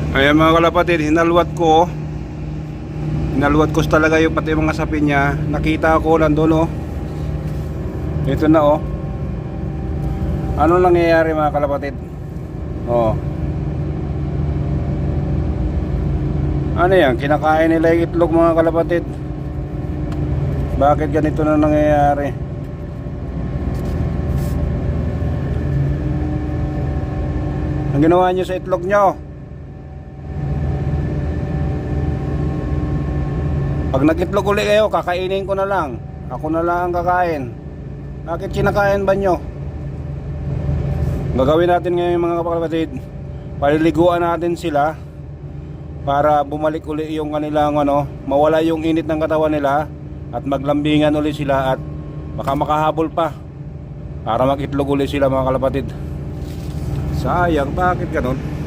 Ayan mga kalapatid, hinalwat ko. Hinalwat ko talaga yung pati mga sapin niya. Nakita ko nandun oh. Ito na oh. Ano nangyayari mga kalapatid? Oh. Ano yan? Kinakain nila yung itlog mga kalapatid. Bakit ganito na nangyayari? Ang ginawa nyo sa itlog nyo? Pag nag-itlog uli kayo, kakainin ko na lang. Ako na lang ang kakain. Bakit kinakain ba nyo? Gagawin natin ngayon mga kapatid, paliliguan natin sila para bumalik uli yung kanilang mawala yung init ng katawan nila at maglambingan uli sila at baka makahabol pa para mag-itlog uli sila mga kalapatid. Sayang, bakit ganon?